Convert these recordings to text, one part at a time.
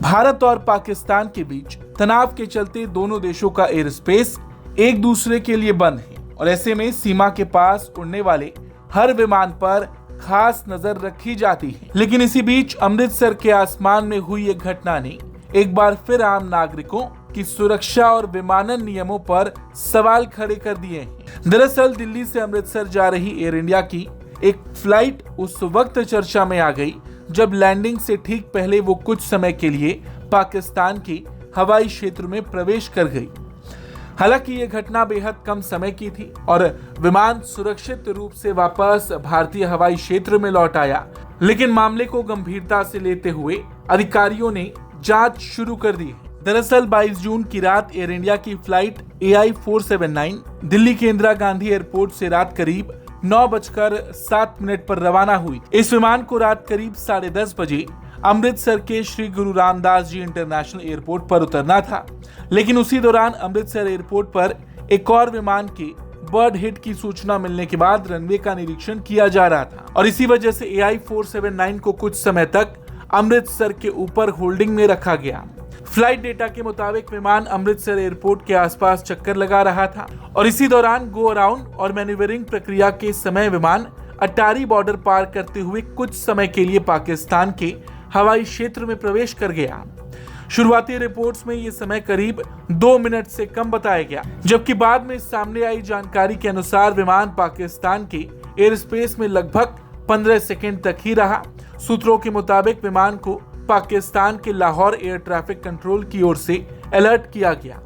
भारत और पाकिस्तान के बीच तनाव के चलते दोनों देशों का एयर स्पेस एक दूसरे के लिए बंद है और ऐसे में सीमा के पास उड़ने वाले हर विमान पर खास नजर रखी जाती है। लेकिन इसी बीच अमृतसर के आसमान में हुई एक घटना ने एक बार फिर आम नागरिकों की सुरक्षा और विमानन नियमों पर सवाल खड़े कर दिए हैं। दरअसल दिल्ली से अमृतसर जा रही एयर इंडिया की एक फ्लाइट उस वक्त चर्चा में आ गई जब लैंडिंग से ठीक पहले वो कुछ समय के लिए पाकिस्तान के हवाई क्षेत्र में प्रवेश कर गई। हालांकि ये घटना बेहद कम समय की थी और विमान सुरक्षित रूप से वापस भारतीय हवाई क्षेत्र में लौट आया, लेकिन मामले को गंभीरता से लेते हुए अधिकारियों ने जांच शुरू कर दी है। दरअसल 22 जून की रात एयर इंडिया की फ्लाइट AI-479 दिल्ली के इंदिरा गांधी एयरपोर्ट से रात करीब 9:07 पर रवाना हुई। इस विमान को रात करीब 10:30 बजे अमृतसर के श्री गुरु रामदास जी इंटरनेशनल एयरपोर्ट पर उतरना था, लेकिन उसी दौरान अमृतसर एयरपोर्ट पर एक और विमान के बर्ड हिट की सूचना मिलने के बाद रनवे का निरीक्षण किया जा रहा था और इसी वजह से AI-479 को कुछ समय तक अमृतसर के ऊपर होल्डिंग में रखा गया। फ्लाइट डेटा के मुताबिक विमान अमृतसर एयरपोर्ट के आसपास चक्कर लगा रहा था और इसी दौरान गो अराउंड और मैन्यूवरिंग प्रक्रिया के समय विमान अटारी बॉर्डर पार करते हुए कुछ समय के लिए पाकिस्तान के हवाई क्षेत्र में प्रवेश कर गया। शुरुआती रिपोर्ट्स में यह समय करीब 2 मिनट से कम बताया गया, जबकि बाद में सामने आई जानकारी के अनुसार विमान पाकिस्तान के एयर स्पेस में लगभग 15 सेकंड तक ही रहा। सूत्रों के मुताबिक विमान को पाकिस्तान के लाहौर एयर ट्रैफिक कंट्रोल की ओर से अलर्ट किया गया,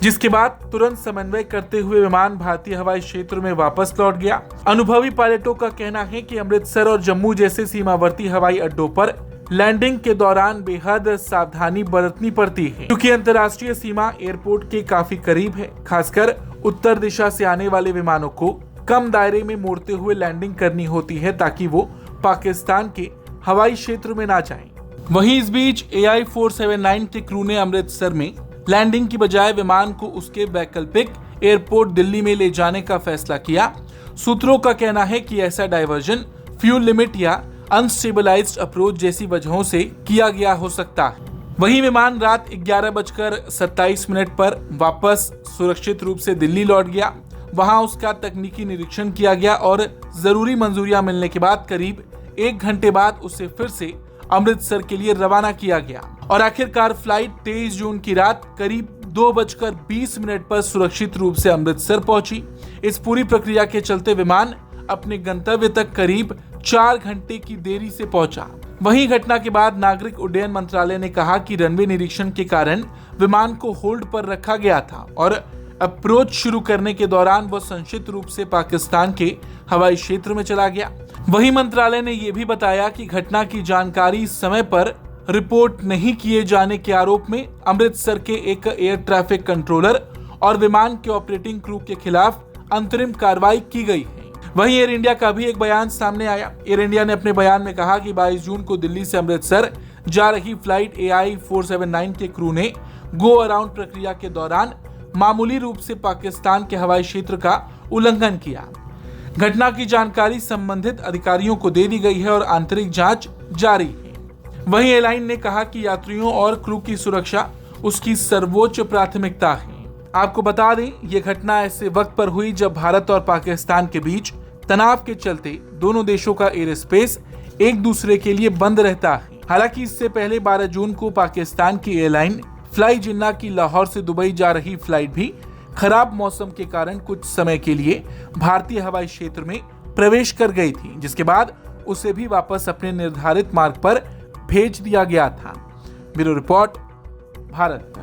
जिसके बाद तुरंत समन्वय करते हुए विमान भारतीय हवाई क्षेत्र में वापस लौट गया। अनुभवी पायलटों का कहना है कि अमृतसर और जम्मू जैसे सीमावर्ती हवाई अड्डों पर लैंडिंग के दौरान बेहद सावधानी बरतनी पड़ती है, क्योंकि अंतर्राष्ट्रीय सीमा एयरपोर्ट के काफी करीब है। खासकर उत्तर दिशा से आने वाले विमानों को कम दायरे में मोड़ते हुए लैंडिंग करनी होती है ताकि वो पाकिस्तान के हवाई क्षेत्र में ना जाएं। वहीं इस बीच AI-479 के क्रू ने अमृतसर में लैंडिंग की बजाय विमान को उसके वैकल्पिक एयरपोर्ट दिल्ली में ले जाने का फैसला किया। सूत्रों का कहना है कि ऐसा डायवर्जन फ्यूल लिमिट या अनस्टेबलाइज्ड अप्रोच जैसी वजहों से किया गया हो सकता है। वहीं विमान रात 11:27 पर वापस सुरक्षित रूप से दिल्ली लौट गया। वहां उसका तकनीकी निरीक्षण किया गया और जरूरी मंजूरियां मिलने के बाद करीब 1 घंटे बाद उसे फिर से अमृतसर के लिए रवाना किया गया और आखिरकार फ्लाइट 23 जून की रात करीब 2:20 पर सुरक्षित रूप से अमृतसर पहुंची। इस पूरी प्रक्रिया के चलते विमान अपने गंतव्य तक करीब 4 घंटे की देरी से पहुंचा। वहीं घटना के बाद नागरिक उड्डयन मंत्रालय ने कहा कि रनवे निरीक्षण के कारण विमान को होल्ड पर रखा गया था और अप्रोच शुरू करने के दौरान वह संक्षिप्त रूप से पाकिस्तान के हवाई क्षेत्र में चला गया। वहीं मंत्रालय ने यह भी बताया कि घटना की जानकारी समय पर रिपोर्ट नहीं किए जाने के आरोप में अमृतसर के एक एयर ट्रैफिक कंट्रोलर और विमान के ऑपरेटिंग क्रू के खिलाफ अंतरिम कार्रवाई की गई है। वहीं एयर इंडिया का भी एक बयान सामने आया। एयर इंडिया ने अपने बयान में कहा कि 22 जून को दिल्ली से अमृतसर जा रही फ्लाइट AI-479 के क्रू ने गो अराउंड प्रक्रिया के दौरान मामूली रूप से पाकिस्तान के हवाई क्षेत्र का उल्लंघन किया। घटना की जानकारी संबंधित अधिकारियों को दे दी गई है और आंतरिक जांच जारी है। वहीं एयरलाइन ने कहा कि यात्रियों और क्रू की सुरक्षा उसकी सर्वोच्च प्राथमिकता है। आपको बता दें, ये घटना ऐसे वक्त पर हुई जब भारत और पाकिस्तान के बीच तनाव के चलते दोनों देशों का एयर स्पेस एक दूसरे के लिए बंद रहता है। हालांकि इससे पहले 12 जून को पाकिस्तान की एयरलाइन फ्लाई जिन्ना की लाहौर से दुबई जा रही फ्लाइट भी खराब मौसम के कारण कुछ समय के लिए भारतीय हवाई क्षेत्र में प्रवेश कर गई थी, जिसके बाद उसे भी वापस अपने निर्धारित मार्ग पर भेज दिया गया था। Bureau report, Bharat.